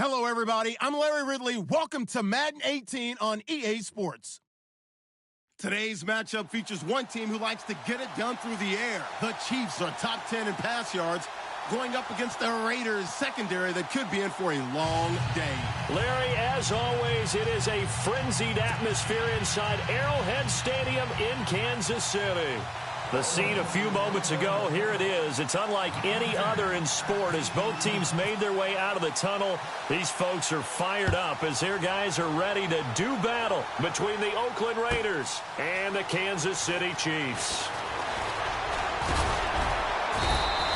Hello, everybody. I'm Larry Ridley. Welcome to Madden 18 on EA Sports. Today's matchup features one team who likes to get it done through the air. The Chiefs are top 10 in pass yards, going up against the Raiders secondary that could be in for a long day. Larry, as always, it is a frenzied atmosphere inside Arrowhead Stadium in Kansas City. The scene a few moments ago, here it is. It's unlike any other in sport as both teams made their way out of the tunnel. These folks are fired up as their guys are ready to do battle between the Oakland Raiders and the Kansas City Chiefs.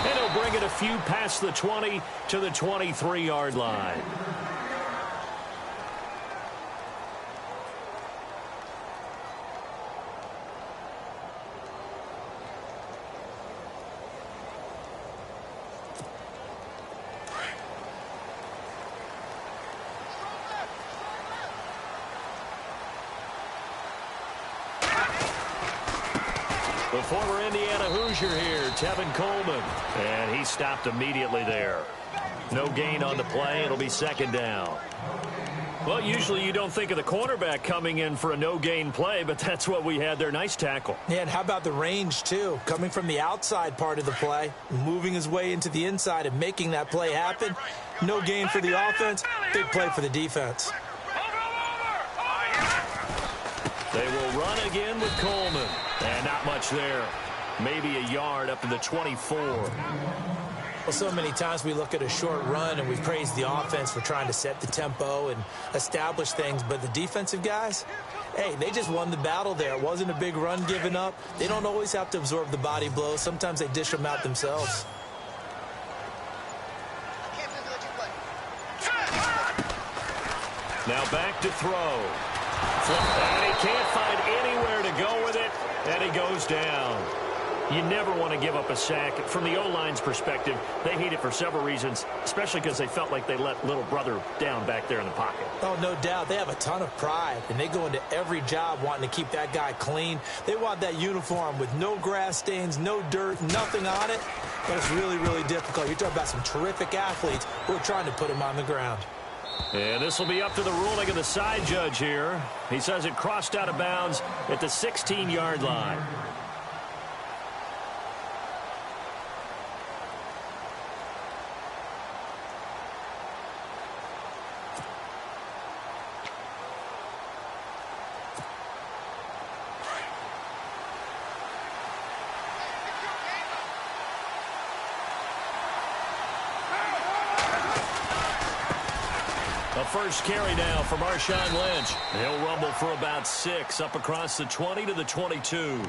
And he'll bring it a few past the 20 to the 23-yard line. The former Indiana Hoosier here, Tevin Coleman. And he stopped immediately there. No gain on the play. It'll be second down. Well, usually you don't think of the cornerback coming in for a no-gain play, but that's what we had there. Nice tackle. Yeah, and how about the range, too? Coming from the outside part of the play, moving his way into the inside and making that play happen. No gain for the offense, big play for the defense. They will run again with Coleman. And not much there. Maybe a yard up to the 24. Well, so many times we look at a short run and we praise the offense for trying to set the tempo and establish things. But the defensive guys, hey, they just won the battle there. It wasn't a big run given up. They don't always have to absorb the body blows. Sometimes they dish them out themselves. Now back to throw. And he can't find anywhere to go with it, and he goes down. You never want to give up a sack. From the O-line's perspective, they hate it for several reasons, especially because they felt like they let little brother down back there in the pocket. Oh, no doubt. They have a ton of pride, and they go into every job wanting to keep that guy clean. They want that uniform with no grass stains, no dirt, nothing on it. But it's really, really difficult. You're talking about some terrific athletes who are trying to put him on the ground. And this will be up to the ruling of the side judge here. He says it crossed out of bounds at the 16-yard line. First carry now for Marshawn Lynch. He'll rumble for about 6 up across the 20 to the 22.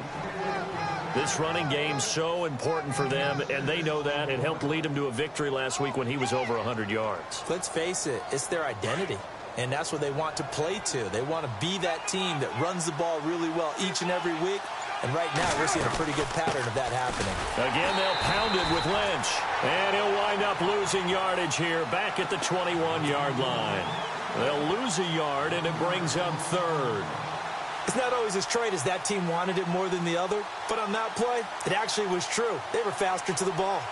This running game so important for them, and they know that. It helped lead them to a victory last week when he was over 100 yards. Let's face it, it's their identity, and that's what they want to play to. They want to be that team that runs the ball really well each and every week. And right now, we're seeing a pretty good pattern of that happening. Again, they'll pound it with Lynch. And he'll wind up losing yardage here back at the 21-yard line. They'll lose a yard, and it brings up third. It's not always as straight as that team wanted it more than the other. But on that play, it actually was true. They were faster to the ball.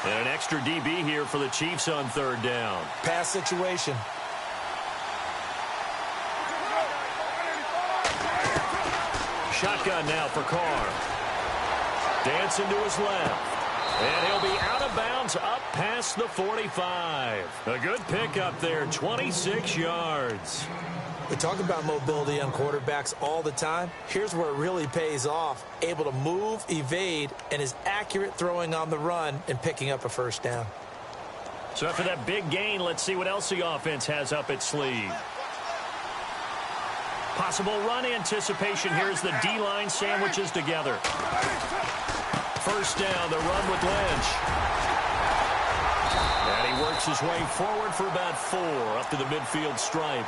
And an extra DB here for the Chiefs on third down. Pass situation. Shotgun now for Carr. Dancing to his left. And he'll be out of bounds up past the 45. A good pickup there, 26 yards. We talk about mobility on quarterbacks all the time. Here's where it really pays off. Able to move, evade, and is accurate throwing on the run and picking up a first down. So after that big gain, let's see what else the offense has up its sleeve. Possible run anticipation. Here's the D-line sandwiches together. First down, the run with Lynch. And he works his way forward for about 4 up to the midfield stripe.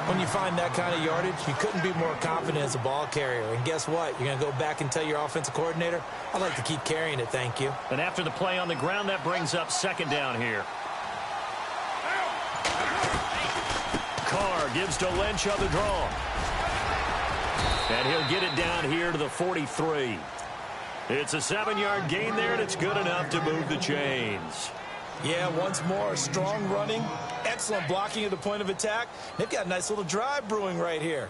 When you find that kind of yardage, you couldn't be more confident as a ball carrier. And guess what? You're going to go back and tell your offensive coordinator, I'd like to keep carrying it, thank you. And after the play on the ground, that brings up second down here. Carr gives to Lynch on the draw. And he'll get it down here to the 43. It's a 7-yard gain there, and it's good enough to move the chains. Yeah, once more, strong running, excellent blocking at the point of attack. They've got a nice little drive brewing right here.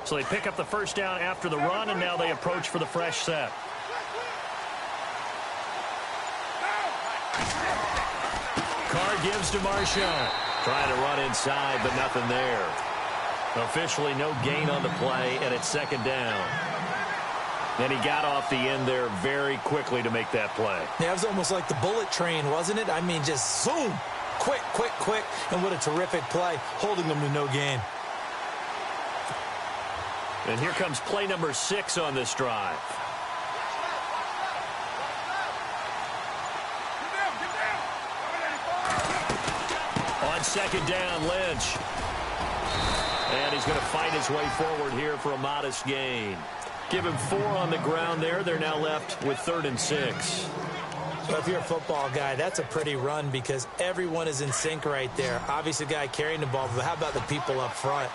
So they pick up the first down after the run, and now they approach for the fresh set. Carr gives to Marshall. Trying to run inside, but nothing there. Officially no gain on the play, and it's second down. And he got off the end there very quickly to make that play. Yeah, it was almost like the bullet train, wasn't it? I mean, just zoom. Quick, quick, quick. And what a terrific play, holding them to no gain. And here comes play number 6 on this drive. On second down, Lynch. And he's going to fight his way forward here for a modest gain. Give him 4 on the ground there. They're now left with 3rd and 6. So if you're a football guy, that's a pretty run because everyone is in sync right there. Obviously, the guy carrying the ball, but how about the people up front?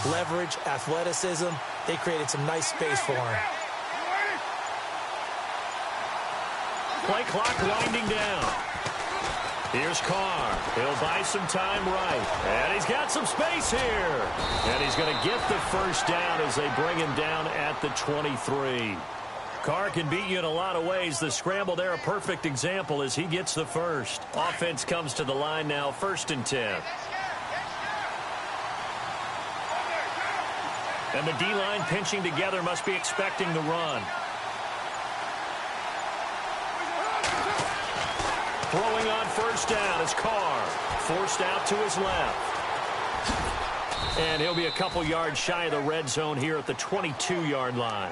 Leverage, athleticism, they created some nice space for him. Play clock winding down. Here's Carr. He'll buy some time right. And he's got some space here. And he's going to get the first down as they bring him down at the 23. Carr can beat you in a lot of ways. The scramble there, a perfect example as he gets the first. Offense comes to the line now, 1st and 10. And the D-line pinching together must be expecting the run. Throwing on first down is Carr. Forced out to his left. And he'll be a couple yards shy of the red zone here at the 22-yard line.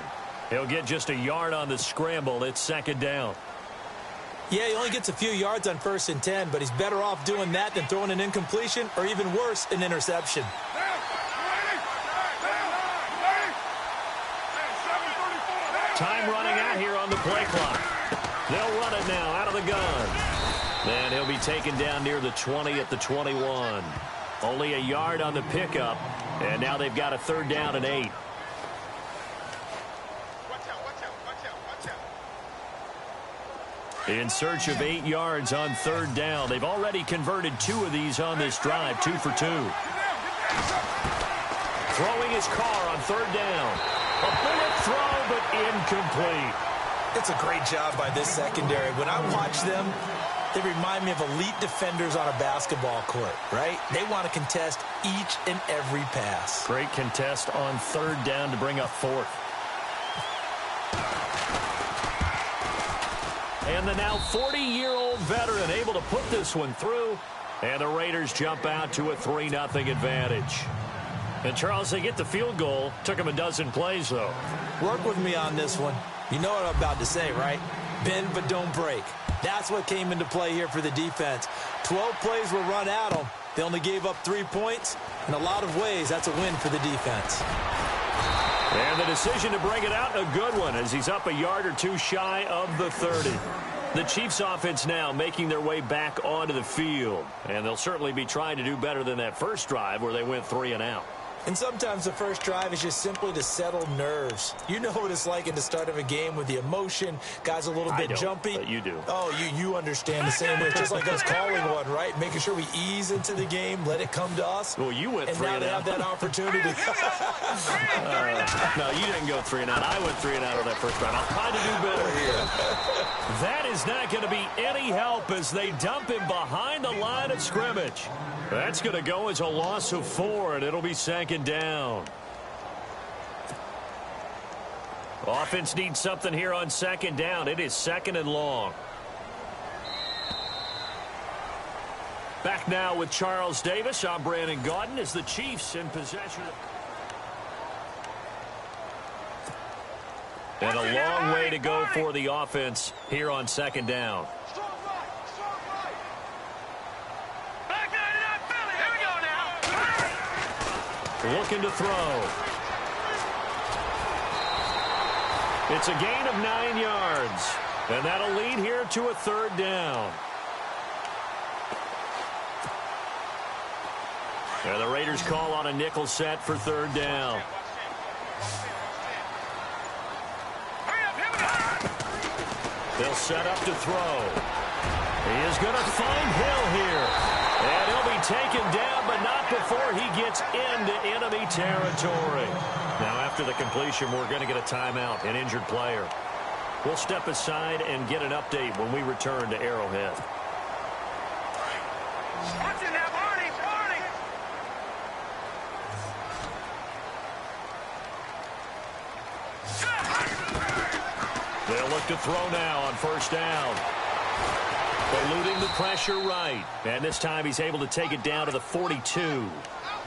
He'll get just a yard on the scramble. It's second down. Yeah, he only gets a few yards on 1st and 10, but he's better off doing that than throwing an incompletion or even worse, an interception. Time running out here on the play clock. They'll run it now out of the gun. And he'll be taken down near the 20 at the 21. Only a yard on the pickup, and now they've got a 3rd down and 8. In search of 8 yards on 3rd down. They've already converted 2 of these on this drive, 2 for 2. Throwing his Carr on 3rd down. A bullet throw, but incomplete. It's a great job by this secondary. When I watch them, they remind me of elite defenders on a basketball court, right? They want to contest each and every pass. Great contest on 3rd down to bring up 4th. And the now 40-year-old veteran able to put this one through. And the Raiders jump out to a 3-0 advantage. And, Charles, they get the field goal. Took them a dozen plays, though. Work with me on this one. You know what I'm about to say, right? Bend but don't break. That's what came into play here for the defense. 12 plays were run at them. They only gave up 3 points. In a lot of ways, that's a win for the defense. And the decision to bring it out, a good one, as he's up a yard or 2 shy of the 30. The Chiefs offense now making their way back onto the field. And they'll certainly be trying to do better than that first drive where they went 3 and out. And sometimes the first drive is just simply to settle nerves. You know what it's like at the start of a game with the emotion. Guys a little bit jumpy. But you do. Oh, you understand the same way. It's just like us calling one, right? Making sure we ease into the game, let it come to us. Well, you went 3 and out. And now they have that opportunity. No, you didn't go 3 and out. I went 3 and out on that first drive. I'll try to do better here. That is not going to be any help as they dump him behind the line of scrimmage. That's going to go as a loss of 4, and it'll be second down. Offense needs something here on second down. It is 2nd and long. Back now with Charles Davis. I'm Brandon Gaudin as the Chiefs in possession. And a long way to go for the offense here on second down. Looking to throw. It's a gain of 9 yards. And that'll lead here to a 3rd down. And the Raiders call on a nickel set for 3rd down. They'll set up to throw. He is going to find Hill here. And he'll be taken down, but not before he gets into enemy territory. Now, after the completion, we're going to get a timeout, an injured player. We'll step aside and get an update when we return to Arrowhead. They'll look to throw now on first down. Eluding the pressure right. And this time he's able to take it down to the 42.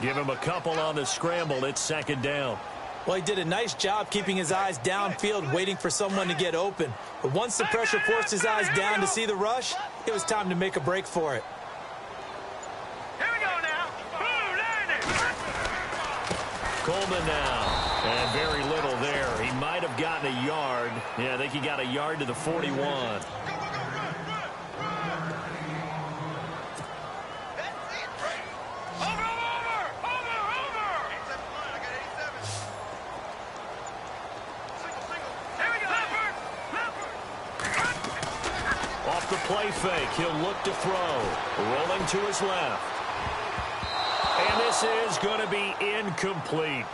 Give him a couple on the scramble. It's second down. Well, he did a nice job keeping his eyes downfield, waiting for someone to get open. But once the pressure forced his eyes down to see the rush, it was time to make a break for it. Here we go now. Coleman now. And very little there. He might have gotten a yard. Yeah, I think he got a yard to the 41. Off the play fake, he'll look to throw. Rolling to his left. And this is going to be incomplete.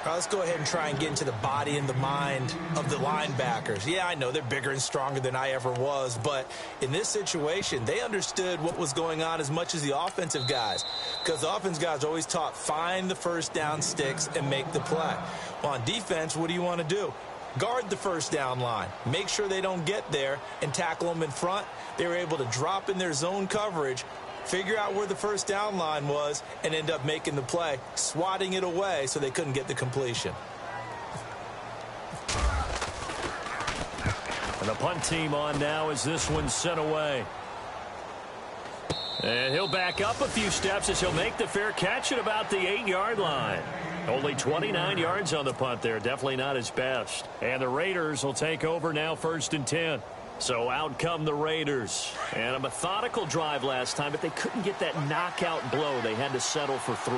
Let's go ahead and try and get into the body and the mind of the linebackers. Yeah, I know they're bigger and stronger than I ever was, but in this situation, they understood what was going on as much as the offensive guys, because the offensive guys are always taught, find the first down sticks and make the play. Well, on defense, what do you want to do? Guard the first down line. Make sure they don't get there and tackle them in front. They were able to drop in their zone coverage, figure out where the first down line was, and end up making the play, swatting it away so they couldn't get the completion. And the punt team on now as this one's sent away. And he'll back up a few steps as he'll make the fair catch at about the 8-yard line. Only 29 yards on the punt there. Definitely not his best. And the Raiders will take over now, 1st and 10. So out come the Raiders. And a methodical drive last time, but they couldn't get that knockout blow. They had to settle for 3.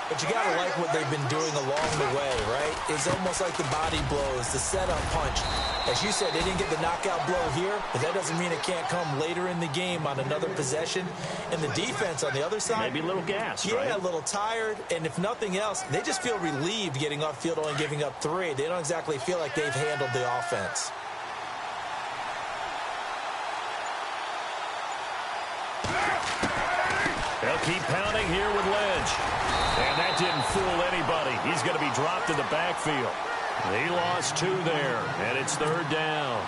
But you got to like what they've been doing along the way, right? It's almost like the body blows, the setup punch. As you said, they didn't get the knockout blow here, but that doesn't mean it can't come later in the game on another possession. And the defense on the other side, maybe a little gassed, yeah, right? a little tired. And if nothing else, they just feel relieved getting off field only giving up 3. They don't exactly feel like they've handled the offense. They'll keep pounding here with Lynch. And that didn't fool anybody. He's going to be dropped in the backfield. He lost 2 there, and it's 3rd down.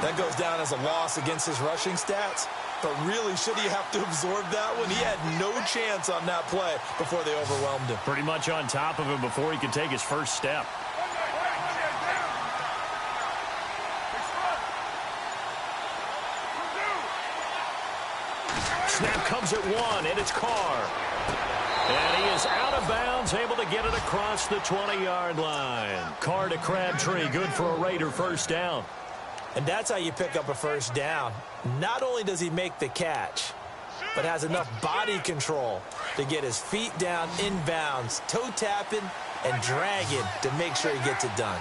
That goes down as a loss against his rushing stats. But really, should he have to absorb that one? He had no chance on that play before they overwhelmed him. Pretty much on top of him before he could take his first step. Snap comes at 1, and it's Carr. And he is out of bounds, able to get it across the 20-yard line. Carr to Crabtree, good for a Raider first down. And that's how you pick up a first down. Not only does he make the catch, but has enough body control to get his feet down inbounds, toe tapping and dragging to make sure he gets it done.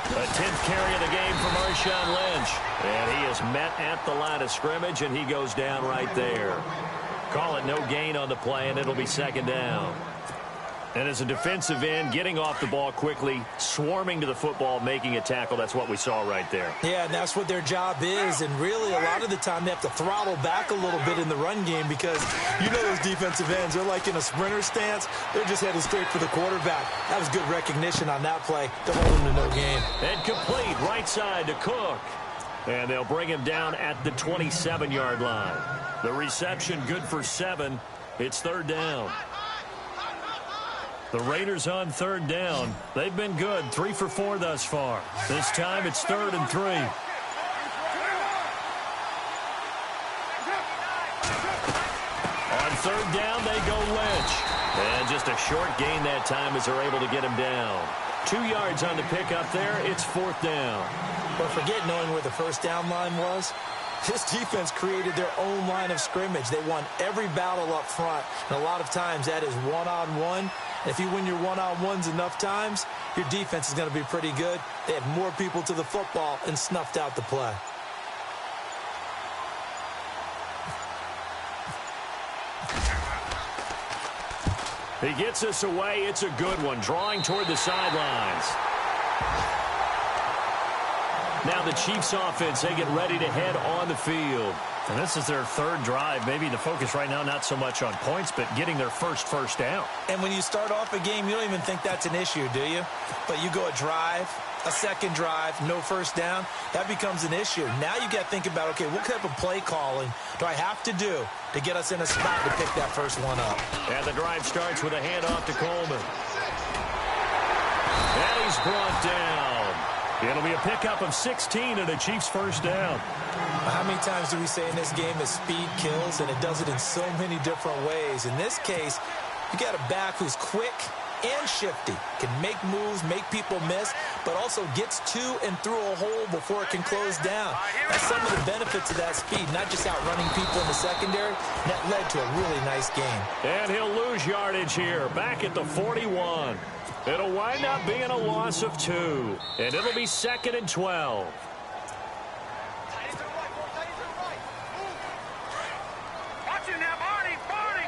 The 10th carry of the game for Marshawn Lynch. And he is met at the line of scrimmage, and he goes down right there. Call it no gain on the play, and it'll be 2nd down. And as a defensive end, getting off the ball quickly, swarming to the football, making a tackle, that's what we saw right there. Yeah, and that's what their job is. And really, a lot of the time, they have to throttle back a little bit in the run game because you know those defensive ends, they're like in a sprinter stance. They're just headed straight for the quarterback. That was good recognition on that play to hold him to no gain. And complete, right side to Cook. And they'll bring him down at the 27-yard line. The reception good for 7. It's 3rd down. The Raiders on 3rd down. They've been good, 3 for 4 thus far. This time it's 3rd and 3. On 3rd down, they go Lynch. And just a short gain that time as they're able to get him down. 2 yards on the pickup there. It's 4th down. But forget knowing where the first down line was. This defense created their own line of scrimmage. They won every battle up front. And a lot of times that is one-on-one. And if you win your one-on-ones enough times, your defense is going to be pretty good. They had more people to the football and snuffed out the play. He gets us away. It's a good one, drawing toward the sidelines. Now the Chiefs offense, they get ready to head on the field. And this is their third drive. Maybe the focus right now not so much on points, but getting their first down. And when you start off a game, you don't even think that's an issue, do you? But you go a drive, a second drive, no first down, that becomes an issue. Now you got to think about, okay, what type of play calling do I have to do to get us in a spot to pick that first one up? And the drive starts with a handoff to Coleman. And he's brought down. It'll be a pickup of 16 and a Chiefs first down. How many times do we say in this game that speed kills, and it does it in so many different ways? In this case, you got a back who's quick and shifty, can make moves, make people miss, but also gets to and through a hole before it can close down. That's some of the benefits of that speed, not just outrunning people in the secondary. That led to a really nice game. And he'll lose yardage here, back at the 41. It'll wind up being a loss of 2, and it'll be 2nd and 12. Watch it now, Barney, Barney.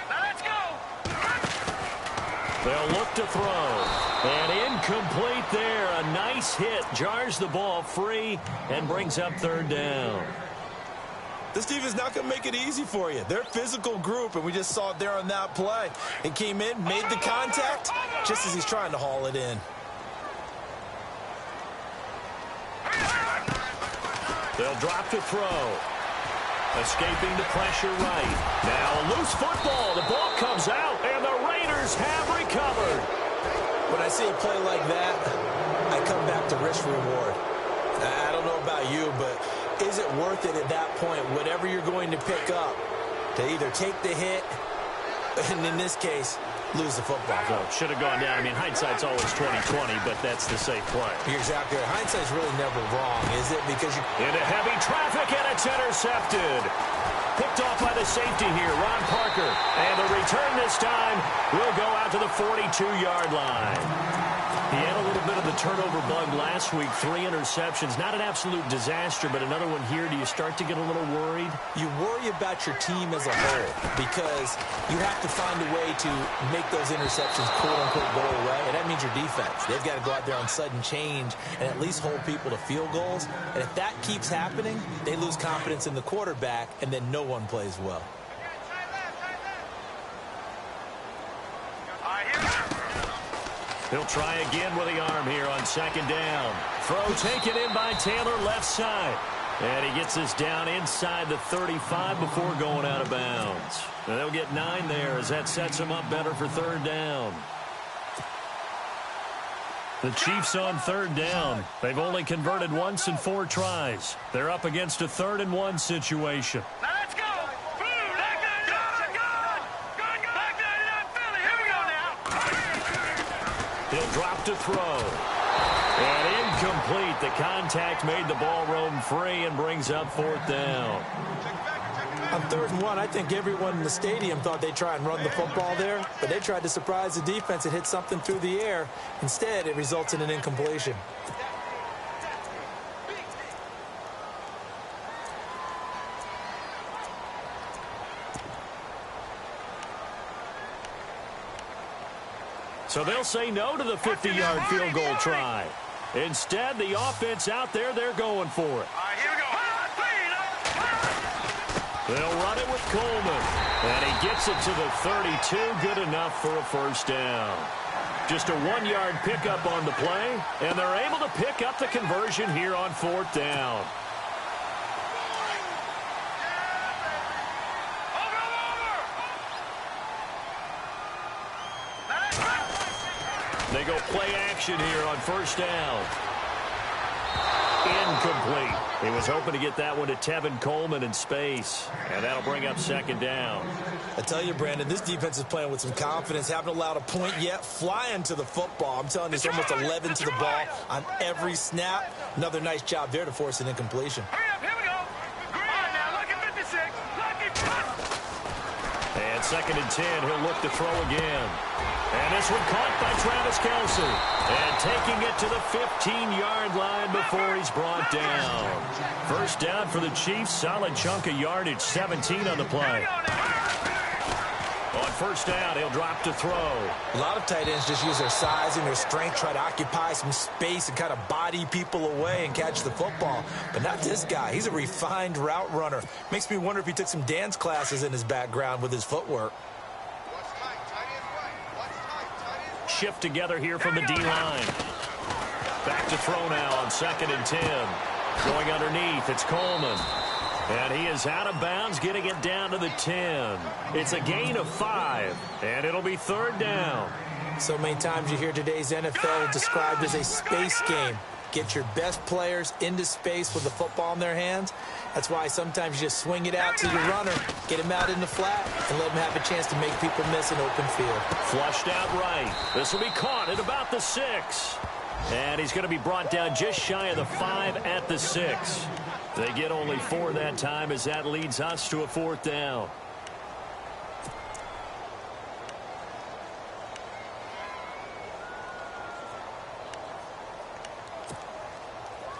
Now let's go. They'll look to throw. And incomplete there. A nice hit. Jars the ball free and brings up 3rd down. This team is not going to make it easy for you. They're a physical group, and we just saw it there on that play. It came in, made the contact, just as he's trying to haul it in. They'll drop to throw. Escaping the pressure right. Now a loose football. The ball comes out, and the Raiders have recovered. When I see a play like that, I come back to risk reward. I don't know about you, but is it worth it at that point, whatever you're going to pick up, to either take the hit, and in this case, lose the football? So should have gone down. I mean, hindsight's always 20/20, but that's the safe play. You're exactly right. Hindsight's really never wrong, is it? Because you... Into heavy traffic, and it's intercepted. Picked off by the safety here, Ron Parker. And the return this time will go out to the 42-yard line. He had a little bit of the turnover bug last week, 3 interceptions. Not an absolute disaster, but another one here. Do you start to get a little worried? You worry about your team as a whole because you have to find a way to make those interceptions, quote-unquote, go away, and that means your defense. They've got to go out there on sudden change and at least hold people to field goals. And if that keeps happening, they lose confidence in the quarterback, and then no one plays well. He'll try again with the arm here on 2nd down. Throw taken in by Taylor, left side. And he gets this down inside the 35 before going out of bounds. And they'll get 9 there as that sets him up better for 3rd down. The Chiefs on 3rd down. They've only converted once in 4 tries. They're up against a 3rd and 1 situation. Now let's go. He'll drop to throw. And incomplete. The contact made the ball roam free and brings up 4th down. On 3rd and 1, I think everyone in the stadium thought they'd try and run the football there, but they tried to surprise the defense and hit something through the air. Instead, it results in an incompletion. So they'll say no to the 50-yard field goal try. Instead, the offense out there, they're going for it. All right, here we go. They'll run it with Coleman. And he gets it to the 32. Good enough for a first down. Just a 1-yard pickup on the play. And they're able to pick up the conversion here on 4th down. They go play action here on 1st down. Incomplete. He was hoping to get that one to Tevin Coleman in space. And that'll bring up 2nd down. I tell you, Brandon, this defense is playing with some confidence. Haven't allowed a point yet. Flying to the football. I'm telling you, it's almost 11 to the ball on every snap. Another nice job there to force an incompletion. Hurry up, here we go. All right, now, look at 56. Lucky 2nd and 10. He'll look to throw again. And this one caught by Travis Kelce. And taking it to the 15-yard line before he's brought down. First down for the Chiefs. Solid chunk of yardage. 17 on the play. On first down, he'll drop to throw. A lot of tight ends just use their size and their strength, try to occupy some space and kind of body people away and catch the football. But not this guy. He's a refined route runner. Makes me wonder if he took some dance classes in his background with his footwork. Shift together here from the D-line. Back to throw now on 2nd and 10. Going underneath, it's Coleman. And he is out of bounds, getting it down to the 10. It's a gain of 5, and it'll be 3rd down. So many times you hear today's NFL described as a space game. Get your best players into space with the football in their hands. That's why sometimes you just swing it out to your runner, get him out in the flat, and let him have a chance to make people miss an open field. Flushed out right. This will be caught at about the 6. And he's going to be brought down just shy of the 5 at the 6. They get only 4 that time as that leads us to a 4th down.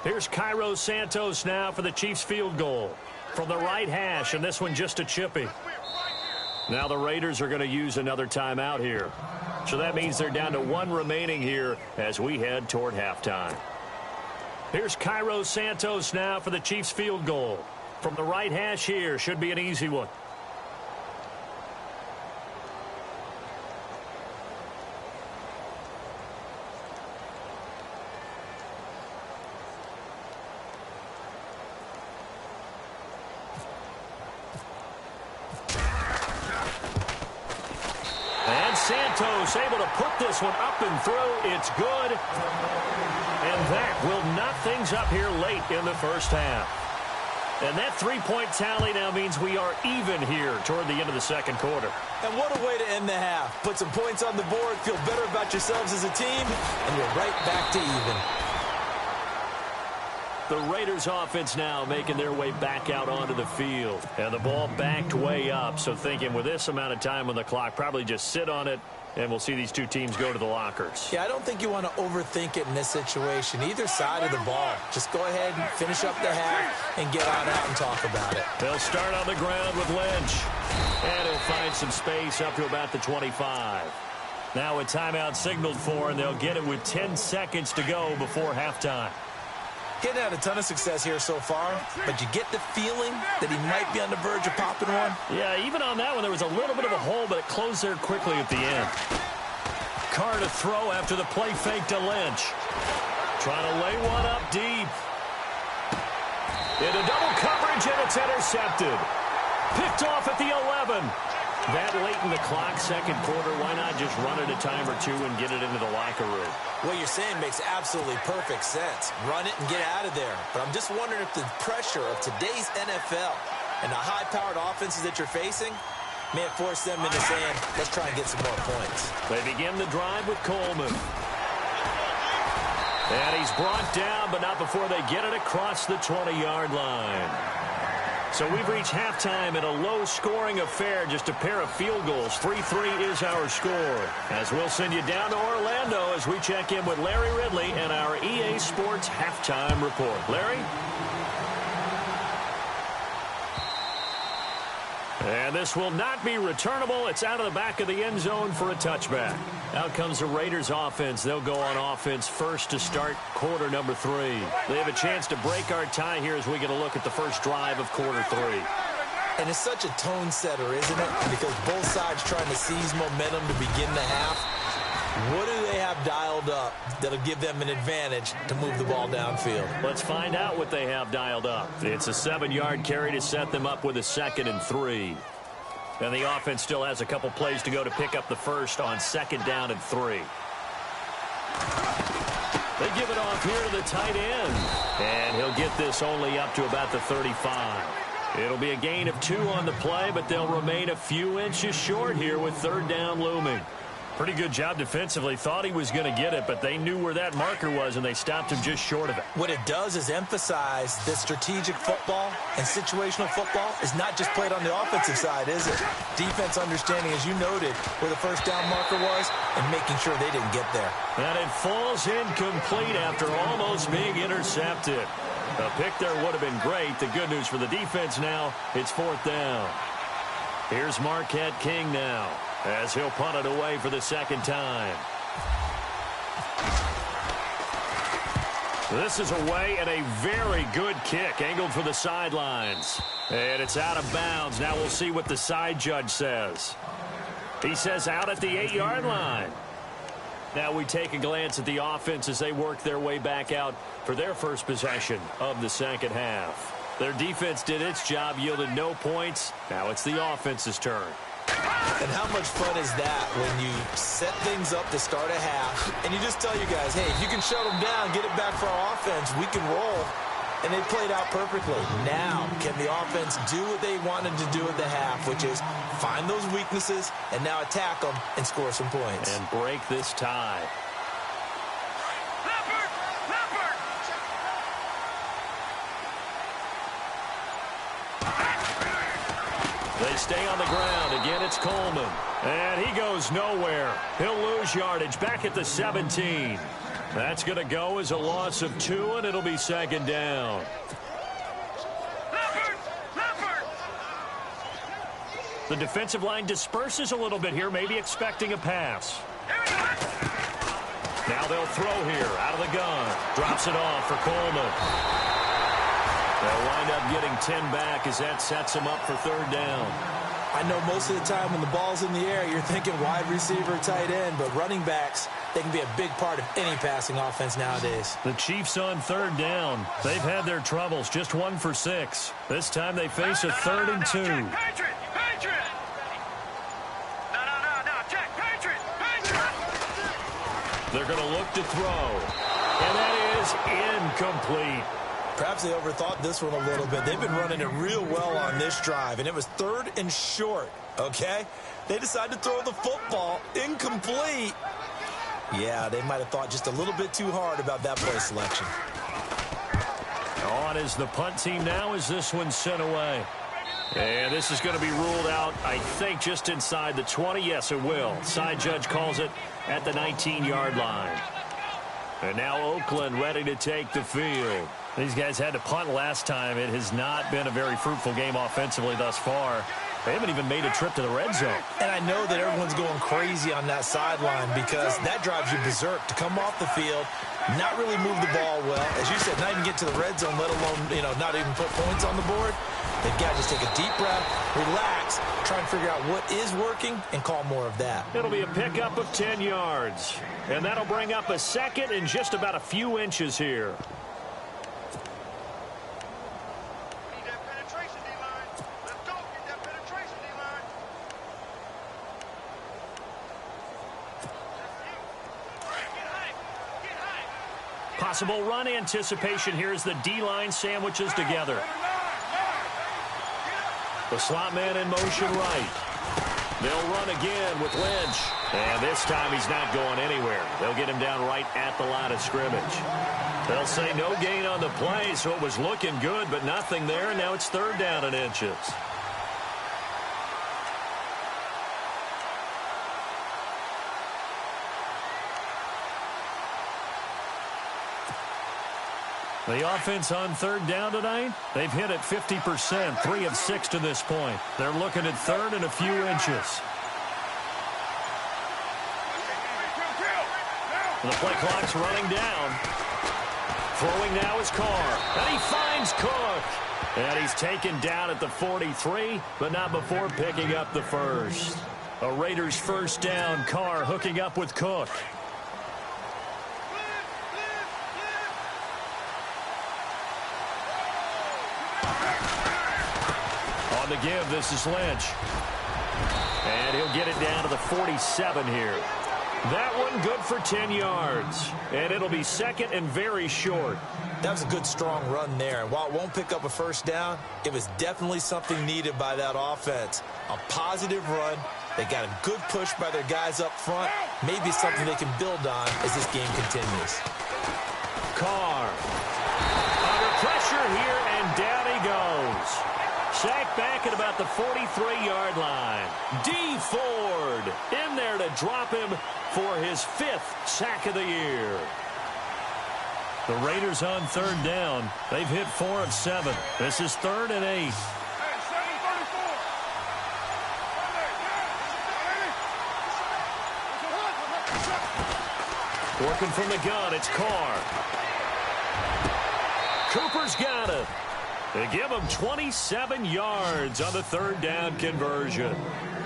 Here's Cairo Santos now for the Chiefs field goal. From the right hash, and this one just a chippy. Now the Raiders are going to use another timeout here. So that means they're down to 1 remaining here as we head toward halftime. Here's Cairo Santos now for the Chiefs field goal. From the right hash here, should be an easy one. And Santos able to put this one up and through. It's good. And that will knock things up here late in the first half. And that 3-point tally now means we are even here toward the end of the second quarter. And what a way to end the half. Put some points on the board, feel better about yourselves as a team, and you're right back to even. The Raiders offense now making their way back out onto the field. And the ball backed way up. So thinking with this amount of time on the clock, probably just sit on it, and we'll see these two teams go to the lockers. Yeah, I don't think you want to overthink it in this situation. Either side of the ball. Just go ahead and finish up the half and get on out and talk about it. They'll start on the ground with Lynch. And he'll find some space up to about the 25. Now a timeout signaled for, and they'll get it with 10 seconds to go before halftime. Getting had a ton of success here so far, but you get the feeling that he might be on the verge of popping one. Yeah, even on that one, there was a little bit of a hole, but it closed there quickly at the end. Carr to throw after the play fake to Lynch. Trying to lay one up deep. Into double coverage, and it's intercepted. Picked off at the 11. That late in the clock, second quarter, why not just run it a time or two and get it into the locker room? What you're saying makes absolutely perfect sense. Run it and get out of there. But I'm just wondering if the pressure of today's NFL and the high-powered offenses that you're facing may have forced them into saying, let's try and get some more points. They begin the drive with Coleman. And he's brought down, but not before they get it across the 20-yard line. So we've reached halftime in a low-scoring affair, just a pair of field goals. 3-3 is our score. As we'll send you down to Orlando as we check in with Larry Ridley and our EA Sports Halftime Report. Larry? And this will not be returnable. It's out of the back of the end zone for a touchback. Out comes the Raiders offense. They'll go on offense first to start quarter number 3. They have a chance to break our tie here as we get a look at the first drive of quarter 3. And it's such a tone setter, isn't it? Because both sides trying to seize momentum to begin the half. What do they have dialed up that'll give them an advantage to move the ball downfield? Let's find out what they have dialed up. It's a 7-yard carry to set them up with a 2nd and 3. And the offense still has a couple plays to go to pick up the first on 2nd down and 3. They give it off here to the tight end. And he'll get this only up to about the 35. It'll be a gain of 2 on the play, but they'll remain a few inches short here with 3rd down looming. Pretty good job defensively. Thought he was going to get it, but they knew where that marker was, and they stopped him just short of it. What it does is emphasize that strategic football and situational football is not just played on the offensive side, is it? Defense understanding, as you noted, where the first down marker was and making sure they didn't get there. And it falls incomplete after almost being intercepted. A pick there would have been great. The good news for the defense now, it's 4th down. Here's Marquette King now, as he'll punt it away for the second time. This is away and a very good kick, angled for the sidelines. And it's out of bounds. Now we'll see what the side judge says. He says out at the 8-yard line. Now we take a glance at the offense as they work their way back out for their first possession of the second half. Their defense did its job, yielded no points. Now it's the offense's turn. And how much fun is that when you set things up to start a half and you just tell you guys, hey, if you can shut them down, get it back for our offense, we can roll. And they played out perfectly. Now, can the offense do what they wanted to do at the half, which is find those weaknesses and now attack them and score some points. And break this tie. They stay on the ground. Again, it's Coleman. And he goes nowhere. He'll lose yardage back at the 17. That's going to go as a loss of 2, and it'll be second down. The defensive line disperses a little bit here, maybe expecting a pass. Now they'll throw here out of the gun. Drops it off for Coleman. They'll wind up getting 10 back as that sets them up for third down. I know most of the time when the ball's in the air, you're thinking wide receiver, tight end, but running backs, they can be a big part of any passing offense nowadays. The Chiefs on third down. They've had their troubles, just 1 for 6. This time they face a 3rd and 2. Patriot! Check, Patriot! They're going to look to throw. And that is incomplete. Perhaps they overthought this one a little bit. They've been running it real well on this drive, and it was 3rd and short, okay? They decided to throw the football incomplete. Yeah, they might have thought just a little bit too hard about that play selection. On is the punt team now as this one's sent away. And this is going to be ruled out, I think, just inside the 20. Yes, it will. Side judge calls it at the 19-yard line. And now Oakland ready to take the field. These guys had to punt last time. It has not been a very fruitful game offensively thus far. They haven't even made a trip to the red zone. And I know that everyone's going crazy on that sideline because that drives you berserk to come off the field, not really move the ball well. As you said, not even get to the red zone, let alone, not even put points on the board. They've got to just take a deep breath, relax, try and figure out what is working, and call more of that. It'll be a pickup of 10 yards. And that'll bring up a second and just about a few inches here. Possible run anticipation here as the D-line sandwiches together. The slot man in motion right. They'll run again with Lynch. And this time he's not going anywhere. They'll get him down right at the line of scrimmage. They'll say no gain on the play, so it was looking good, but nothing there. Now it's 3rd down and inches. The offense on 3rd down tonight, they've hit it 50%, 3 of 6 to this point. They're looking at 3rd and a few inches. The play clock's running down. Throwing now is Carr, and he finds Cook. And he's taken down at the 43, but not before picking up the first. A Raiders first down, Carr hooking up with Cook. On the give, this is Lynch. And he'll get it down to the 47 here. That one good for 10 yards. And it'll be 2nd and very short. That was a good, strong run there. And while it won't pick up a first down, it was definitely something needed by that offense. A positive run They got a good push by their guys up front. Maybe something they can build on as this game continues. Carr. Under pressure here, and down he goes. Sacked back at about the 43-yard line. D. Ford in there to drop him for his 5th sack of the year. The Raiders on 3rd down. They've hit 4 of 7. This is 3rd and 8. Working from the gun, it's Carr. Cooper's got it. They give him 27 yards on the 3rd down conversion.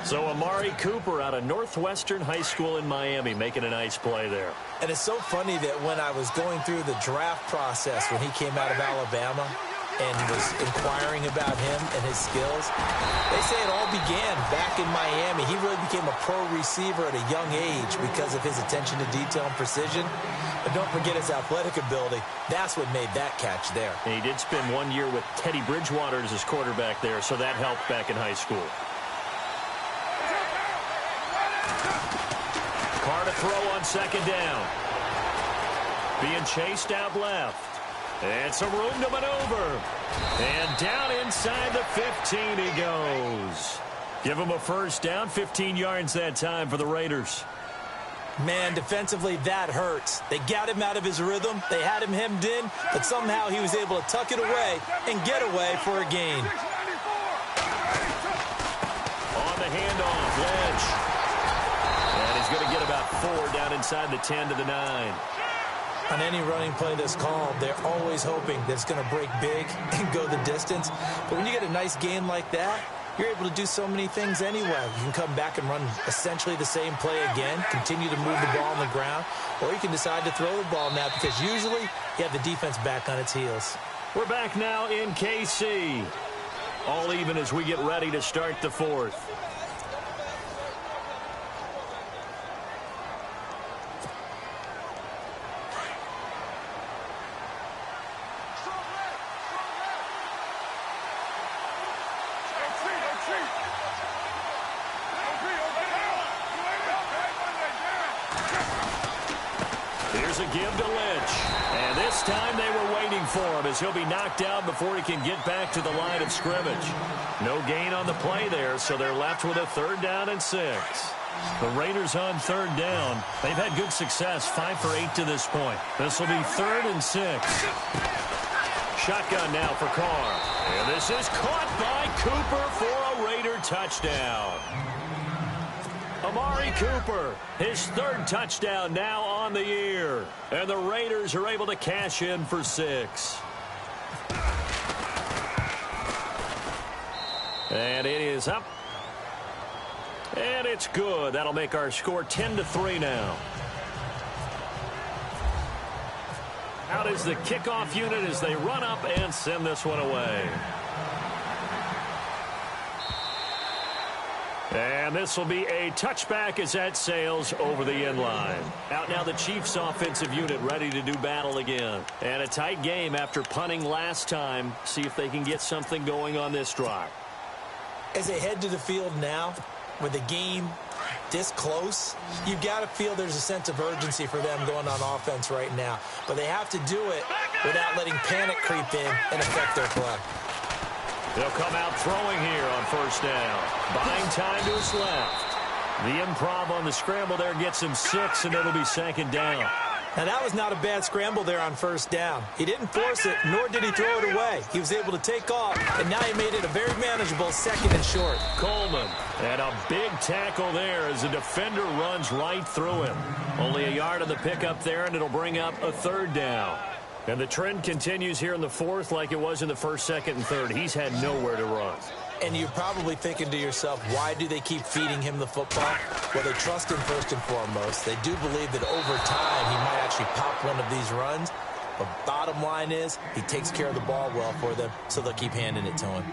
So Amari Cooper out of Northwestern High School in Miami making a nice play there. And it's so funny that when I was going through the draft process when he came out of Alabama and was inquiring about him and his skills, they say it all began back in Miami. He really became a pro receiver at a young age because of his attention to detail and precision. But don't forget his athletic ability. That's what made that catch there. And he did spend 1 year with Teddy Bridgewater as his quarterback there, so that helped back in high school. Carr to throw on 2nd down. Being chased out left. And some room to maneuver. And down inside the 15 he goes. Give him a 1st down, 15 yards that time for the Raiders. Man, defensively, that hurts. They got him out of his rhythm. They had him hemmed in, but somehow he was able to tuck it away and get away for a gain. On the handoff, Lynch. And he's going to get about 4 down inside the 10 to the 9. On any running play that's called, they're always hoping that it's going to break big and go the distance. But when you get a nice gain like that, you're able to do so many things anyway. You can come back and run essentially the same play again, continue to move the ball on the ground, or you can decide to throw the ball now because usually you have the defense back on its heels. We're back now in KC. All even as we get ready to start the 4th. Here's a give to Lynch. And this time they were waiting for him as he'll be knocked out before he can get back to the line of scrimmage. No gain on the play there, so they're left with a 3rd down and 6. The Raiders on 3rd down. They've had good success, 5 for 8 to this point. This will be 3rd and 6. Shotgun now for Carr. And this is caught by Cooper for a Raider touchdown. Amari Cooper, his 3rd touchdown now on the year. And the Raiders are able to cash in for 6. And it is up. And it's good. That'll make our score 10-3 now. Out is the kickoff unit as they run up and send this one away. And this will be a touchback as that sails over the end line. Out now the Chiefs offensive unit ready to do battle again. And a tight game after punting last time. See if they can get something going on this drive. As they head to the field now, with the game this close, you've got to feel there's a sense of urgency for them going on offense right now. But they have to do it without letting panic creep in and affect their play. They'll come out throwing here on 1st down. Buying time to his left. The improv on the scramble there gets him 6, and it'll be 2nd down. Now, that was not a bad scramble there on 1st down. He didn't force it, nor did he throw it away. He was able to take off, and now he made it a very manageable 2nd and short. Coleman, and a big tackle there as the defender runs right through him. Only a yard on the pickup there, and it'll bring up a 3rd down. And the trend continues here in the 4th like it was in the 1st, 2nd, and 3rd. He's had nowhere to run. And you're probably thinking to yourself, why do they keep feeding him the football? Well, they trust him first and foremost. They do believe that over time he might actually pop one of these runs. But bottom line is he takes care of the ball well for them, so they'll keep handing it to him.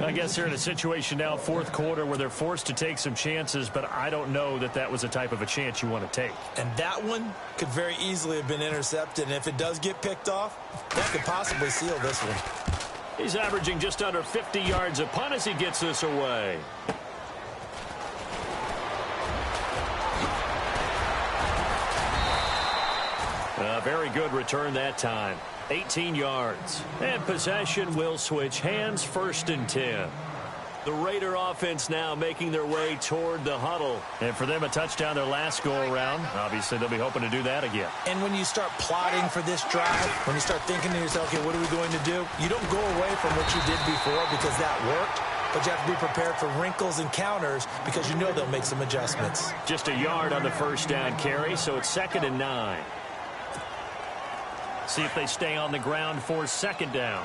I guess they're in a situation now, 4th quarter, where they're forced to take some chances, but I don't know that that was the type of a chance you want to take. And that one could very easily have been intercepted, and if it does get picked off, that could possibly seal this one. He's averaging just under 50 yards a punt as he gets this away. A very good return that time. 18 yards. And possession will switch hands, 1st and 10. The Raider offense now making their way toward the huddle. And for them, a touchdown their last go-around. Obviously, they'll be hoping to do that again. And when you start plotting for this drive, when you start thinking to yourself, okay, what are we going to do? You don't go away from what you did before because that worked. But you have to be prepared for wrinkles and counters because you know they'll make some adjustments. Just a yard on the 1st down carry, so it's 2nd and 9. See if they stay on the ground for 2nd down.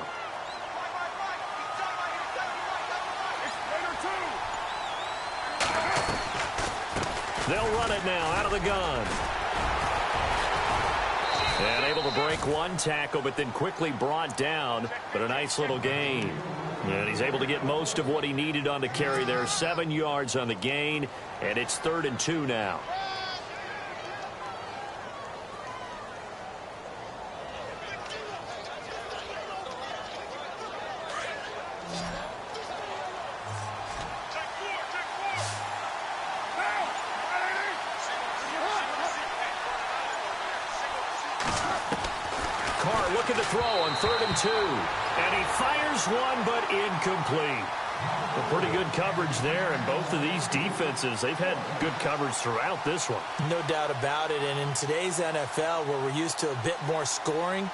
They'll run it now out of the gun. And able to break one tackle, but then quickly brought down. But a nice little gain. And he's able to get most of what he needed on the carry there. 7 yards on the gain, and it's 3rd and 2 now. Looking to throw on 3rd and 2. And he fires one, but incomplete. A pretty good coverage there, and both of these defenses, they've had good coverage throughout this one. No doubt about it, and in today's NFL, where we're used to a bit more scoring,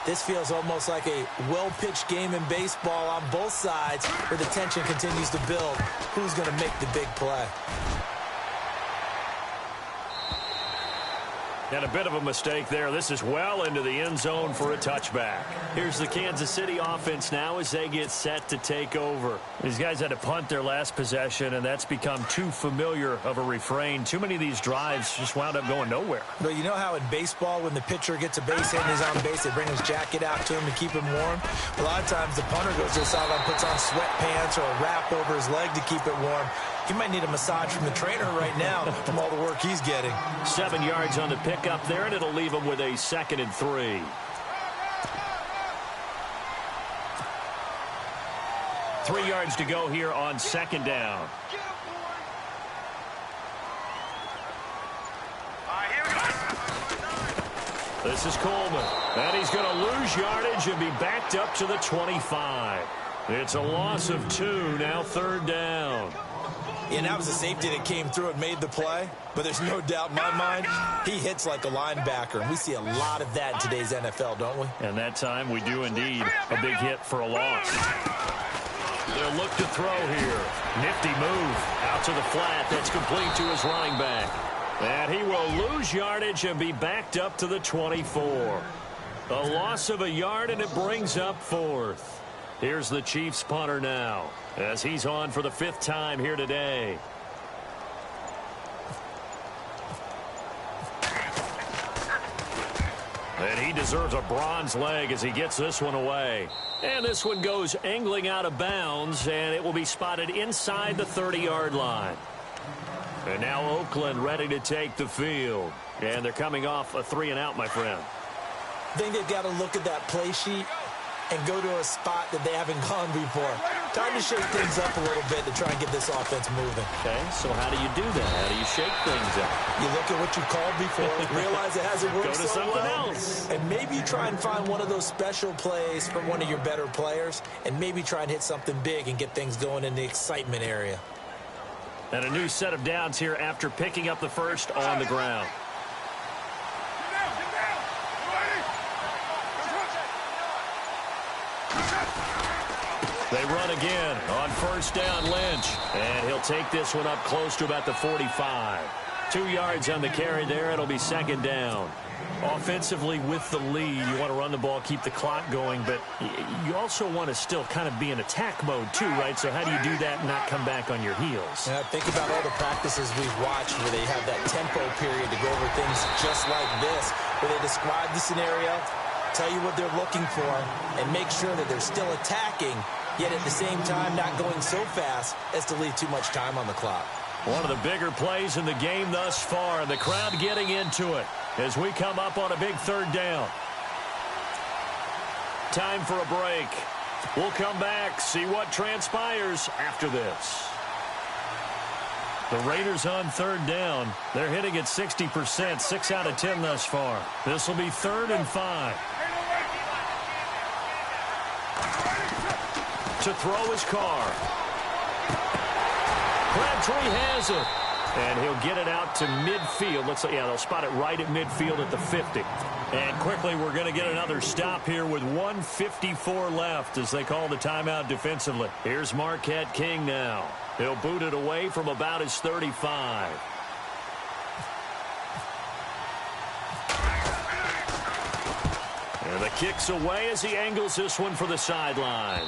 this feels almost like a well-pitched game in baseball on both sides, where the tension continues to build. Who's going to make the big play? And a bit of a mistake there. This is well into the end zone for a touchback. Here's the Kansas City offense now as they get set to take over. These guys had to punt their last possession, and that's become too familiar of a refrain. Too many of these drives just wound up going nowhere. But you know how in baseball, when the pitcher gets a base hit and he's on base, they bring his jacket out to him to keep him warm? A lot of times the punter goes to the sideline, puts on sweatpants or a wrap over his leg to keep it warm. He might need a massage from the trainer right now from all the work he's getting. 7 yards on the pickup there, and it'll leave him with a 2nd and 3. Three yards to go here on 2nd down. This is Coleman, and he's going to lose yardage and be backed up to the 25. It's a loss of 2, now 3rd down. And that was a safety that came through and made the play. But there's no doubt in my mind, he hits like a linebacker. And we see a lot of that in today's NFL, don't we? And that time we do indeed. A big hit for a loss. They'll look to throw here. Nifty move out to the flat. That's complete to his running back. And he will lose yardage and be backed up to the 24. A loss of a yard, and it brings up 4th. Here's the Chiefs punter now, as he's on for the 5th time here today. And he deserves a bronze leg as he gets this one away. And this one goes angling out of bounds, and it will be spotted inside the 30-yard line. And now Oakland ready to take the field. And they're coming off a 3-and-out, my friend. I think they've got to look at that play sheet and go to a spot that they haven't gone before. Time to shake things up a little bit to try and get this offense moving. Okay, so how do you do that? How do you shake things up? You look at what you called before, realize it hasn't worked Go to so something well, else. and maybe try and find one of those special plays from one of your better players, and maybe try and hit something big and get things going in the excitement area. And a new set of downs here after picking up the first on the ground. They run again on 1st down, Lynch. And he'll take this one up close to about the 45. 2 yards on the carry there. It'll be 2nd down. Offensively with the lead, you want to run the ball, keep the clock going, but you also want to still kind of be in attack mode too, right? So how do you do that and not come back on your heels? Yeah, think about all the practices we've watched where they have that tempo period to go over things just like this, where they describe the scenario, tell you what they're looking for, and make sure that they're still attacking, yet at the same time not going so fast as to leave too much time on the clock. One of the bigger plays in the game thus far, and the crowd getting into it as we come up on a big 3rd down. Time for a break. We'll come back, see what transpires after this. The Raiders on third down. They're hitting at 60%, 6 out of 10 thus far. This will be 3rd and 5. To throw his car. Crabtree has it. And he'll get it out to midfield. They'll spot it right at midfield at the 50. And quickly, we're going to get another stop here with 1:54 left as they call the timeout defensively. Here's Marquette King now. He'll boot it away from about his 35. And the kick's away as he angles this one for the sideline.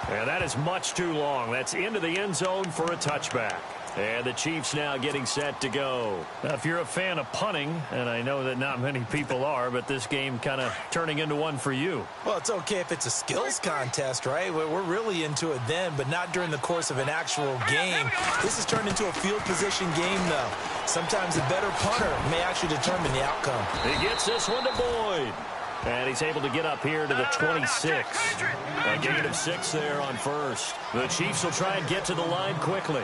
And that is much too long. That's into the end zone for a touchback. And the Chiefs now getting set to go. Now, if you're a fan of punting, and I know that not many people are, but this game kind of turning into one for you. Well, it's okay if it's a skills contest, right? We're really into it then, but not during the course of an actual game. This has turned into a field position game, though. Sometimes a better punter may actually determine the outcome. He gets this one to Boyd. And he's able to get up here to the 26. A gain of 6 there on first. The Chiefs will try and get to the line quickly.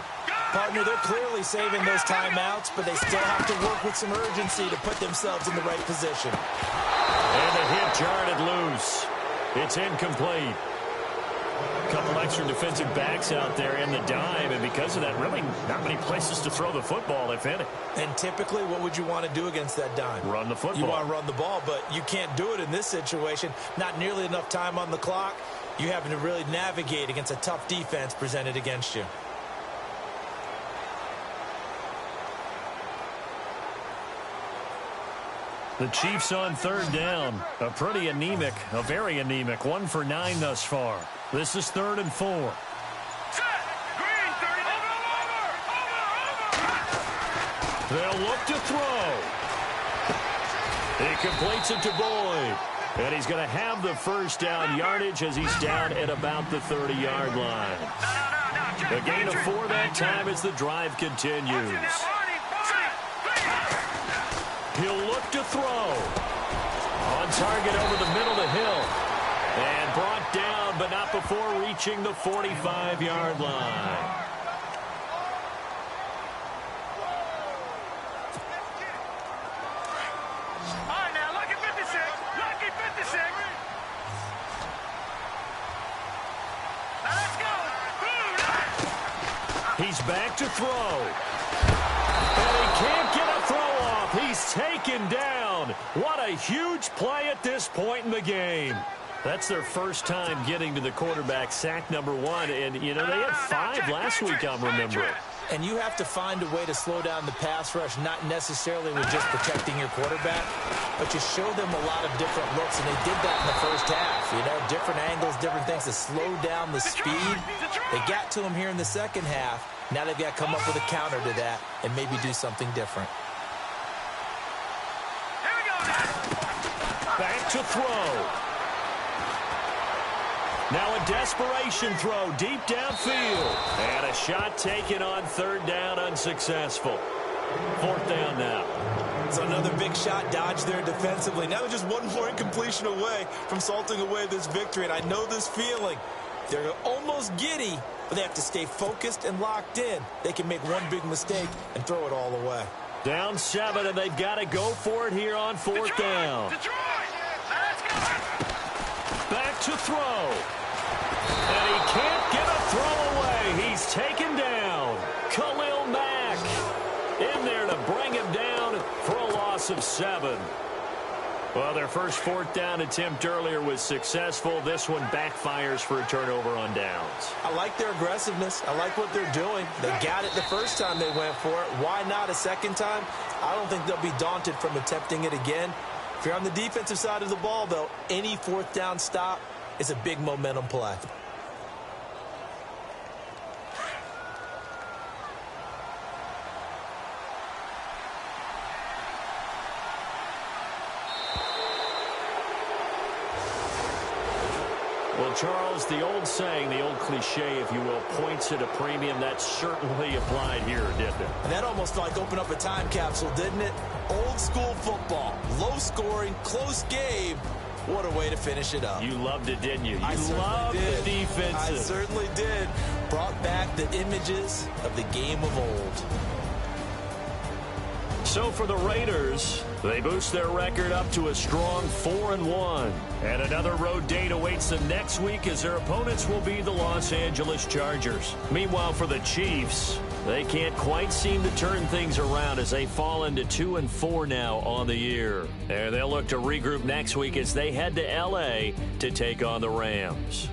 Partner, they're clearly saving those timeouts, but they still have to work with some urgency to put themselves in the right position. And the hit jarred it loose. It's incomplete. A couple extra defensive backs out there in the dime, and because of that, really not many places to throw the football, if any. And typically, what would you want to do against that dime? Run the football. You want to run the ball, but you can't do it in this situation. Not nearly enough time on the clock. You having to really navigate against a tough defense presented against you. The Chiefs on third down. A very anemic. 1 for 9 thus far. This is 3rd and 4. They'll look to throw. He completes it to Boyd. And he's going to have the first down yardage as he's down at about the 30-yard line. A gain of 4 that time as the drive continues. He'll look to throw. On target over the middle to Hill. And brought down, but not before reaching the 45-yard line. All right, now, lucky 56. Lucky 56. Now, let's go. He's back to throw. And he can't get a throw off. He's taken down. What a huge play at this point in the game. That's their first time getting to the quarterback, sack number 1. And, you know, they had 5 last week, I'm remembering. And you have to find a way to slow down the pass rush, not necessarily with just protecting your quarterback, but you show them a lot of different looks, and they did that in the first half. You know, different angles, different things to slow down the speed. They got to him here in the second half. Now they've got to come up with a counter to that and maybe do something different. Back to throw. Now a desperation throw deep downfield. And a shot taken on third down, unsuccessful. 4th down now. So another big shot dodged there defensively. Now they're just one more incompletion away from salting away this victory. And I know this feeling. They're almost giddy, but they have to stay focused and locked in. They can make one big mistake and throw it all away. Down 7, and they've got to go for it here on 4th down. Back to throw. And he can't get a throw away. He's taken down. Khalil Mack in there to bring him down for a loss of 7. Well, their first 4th down attempt earlier was successful. This one backfires for a turnover on downs. I like their aggressiveness. I like what they're doing. They got it the first time they went for it. Why not a second time? I don't think they'll be daunted from attempting it again. If you're on the defensive side of the ball, though, any 4th down stop is a big momentum play. Well, Charles, the old saying, the old cliche, if you will, points at a premium, that certainly applied here, didn't it? And that almost like opened up a time capsule, didn't it? Old school football, low scoring, close game. What a way to finish it up. You loved it, didn't you? You loved the defensive. I certainly did. Brought back the images of the game of old. So for the Raiders, they boost their record up to a strong 4-1. And another road date awaits them next week as their opponents will be the Los Angeles Chargers. Meanwhile, for the Chiefs, they can't quite seem to turn things around as they fall into 2-4 now on the year. And they'll look to regroup next week as they head to L.A. to take on the Rams.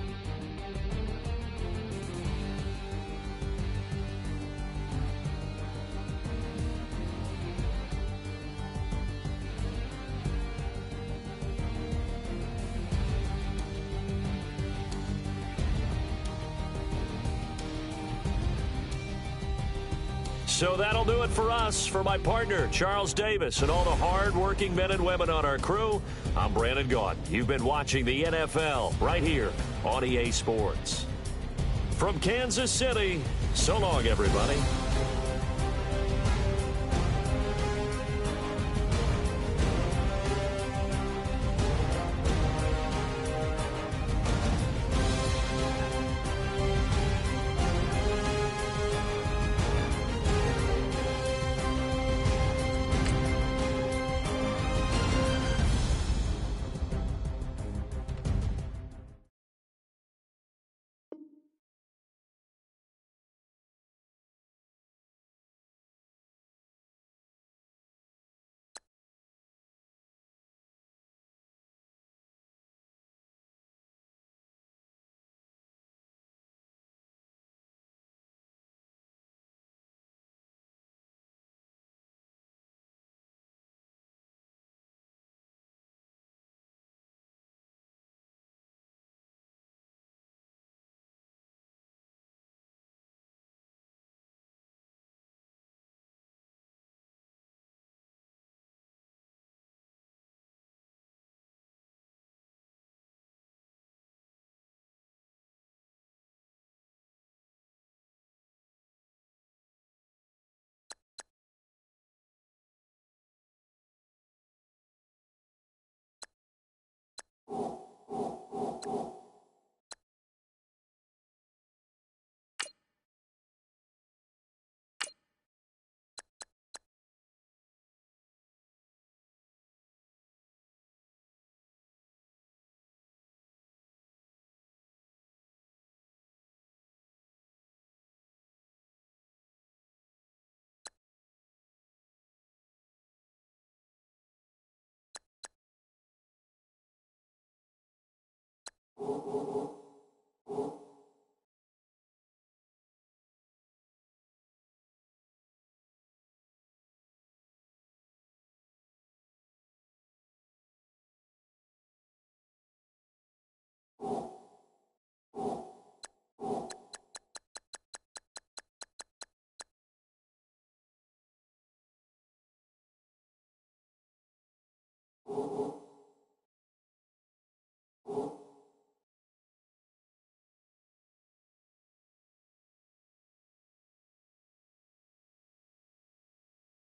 So that'll do it for us. For my partner, Charles Davis, and all the hard-working men and women on our crew, I'm Brandon Gaudin. You've been watching the NFL right here on EA Sports. From Kansas City, so long, everybody.